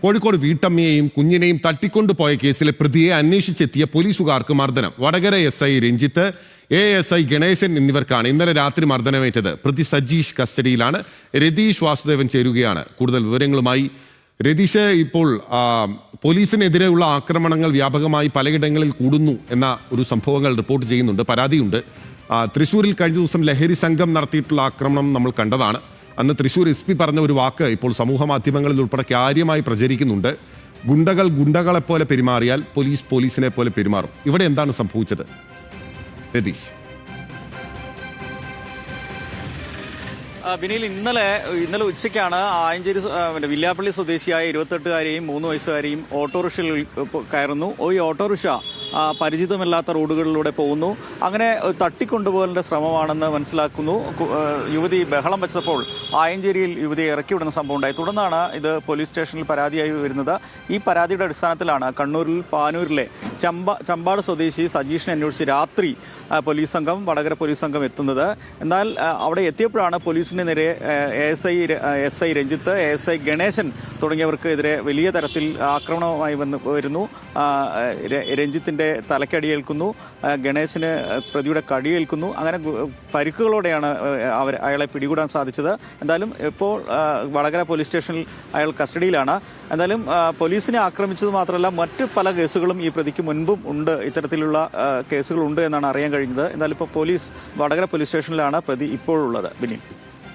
കോഴിക്കോട് വീട്ടമ്മയെയും കുഞ്ഞിനെയും തട്ടിക്കൊണ്ടുപോയ കേസിലെ പ്രതിയെ അന്വേഷിച്ചെത്തിയ പോലീസുകാർക്ക് മർദ്ദനം. വടകര SI രഞ്ജിത്ത്, ASI ഗണേശൻ എന്നിവർക്കാണ് ഇന്നലെ രാത്രി മർദ്ദനമേറ്റത്. പ്രതി സജീഷ് കസ്റ്റഡിയിലാണ്. രതീഷ് വാസുദേവൻ ചേരുകയാണ് കൂടുതൽ വിവരങ്ങളുമായി. രതീഷ്, ഇപ്പോൾ പോലീസിനെതിരെയുള്ള ആക്രമണങ്ങൾ വ്യാപകമായി പലയിടങ്ങളിൽ കൂടുന്നു എന്ന ഒരു സംഭവങ്ങൾ റിപ്പോർട്ട് ചെയ്യുന്നുണ്ട്, പരാതിയുണ്ട്. തൃശ്ശൂരിൽ കഴിഞ്ഞ ദിവസം ലഹരി സംഘം നടത്തിയിട്ടുള്ള ആക്രമണം നമ്മൾ കണ്ടതാണ്. അന്ന് തൃശ്ശൂർ SP പറഞ്ഞ ഒരു വാക്ക് ഇപ്പോൾ സമൂഹ മാധ്യമങ്ങളിൽ ഉൾപ്പെടെ കാര്യമായി പ്രചരിക്കുന്നുണ്ട്. ഗുണ്ടകൾ ഗുണ്ടകളെപ്പോലെ പെരുമാറിയാൽ പോലീസ് പോലീസിനെ പോലെ പെരുമാറും. ഇവിടെ എന്താണ് സംഭവിച്ചത് രതീഷ്? ബിനിൽ, ഇന്നലെ ഉച്ചയ്ക്കാണ് ആയഞ്ചേരി വില്യാപ്പള്ളി സ്വദേശിയായ 28-കാരെയും 3 വയസ്സുകാരെയും ഓട്ടോറിക്ഷയിൽ കയറുന്നു. ഈ ഓട്ടോറിക്ഷ പരിചിതമല്ലാത്ത റോഡുകളിലൂടെ പോകുന്നു. അങ്ങനെ തട്ടിക്കൊണ്ടുപോകലിൻ്റെ ശ്രമമാണെന്ന് മനസ്സിലാക്കുന്നു. യുവതി ബഹളം വെച്ചപ്പോൾ ആയഞ്ചേരിയിൽ യുവതിയെ ഇറക്കിവിടുന്ന സംഭവം ഉണ്ടായി. തുടർന്നാണ് ഇത് പോലീസ് സ്റ്റേഷനിൽ പരാതിയായി വരുന്നത്. ഈ പരാതിയുടെ അടിസ്ഥാനത്തിലാണ് കണ്ണൂരിൽ പാനൂരിലെ ചമ്പാട് സ്വദേശി സജീഷിനെ അന്വേഷിച്ച് രാത്രി വടകര പോലീസ് സംഘം എത്തുന്നത്. എന്നാൽ അവിടെ എത്തിയപ്പോഴാണ് പോലീസിന് നേരെ SI രഞ്ജിത്ത്, ASI ഗണേശൻ തുടങ്ങിയവർക്ക് എതിരെ വലിയ തരത്തിൽ ആക്രമണവുമായി വരുന്നു. രഞ്ജിത്തിൻ്റെ തലക്കടിയേൽക്കുന്നു, ഗണേശന് പ്രതിയുടെ കടിയേൽക്കുന്നു. അങ്ങനെ പരിക്കുകളോടെയാണ് അയാളെ പിടികൂടാൻ സാധിച്ചത്. എന്തായാലും ഇപ്പോൾ വടകര പോലീസ് സ്റ്റേഷനിൽ അയാൾ കസ്റ്റഡിയിലാണ്. എന്തായാലും പോലീസിനെ ആക്രമിച്ചത് മാത്രമല്ല, മറ്റ് പല കേസുകളും ഈ പ്രതിക്ക് മുൻപും ഉണ്ട്, ഇത്തരത്തിലുള്ള കേസുകളുണ്ട് എന്നാണ് അറിയാൻ കഴിഞ്ഞത്. എന്നാലും ഇപ്പോൾ വടകര പോലീസ് സ്റ്റേഷനിലാണ് പ്രതി ഇപ്പോഴുള്ളത്. ബിനി.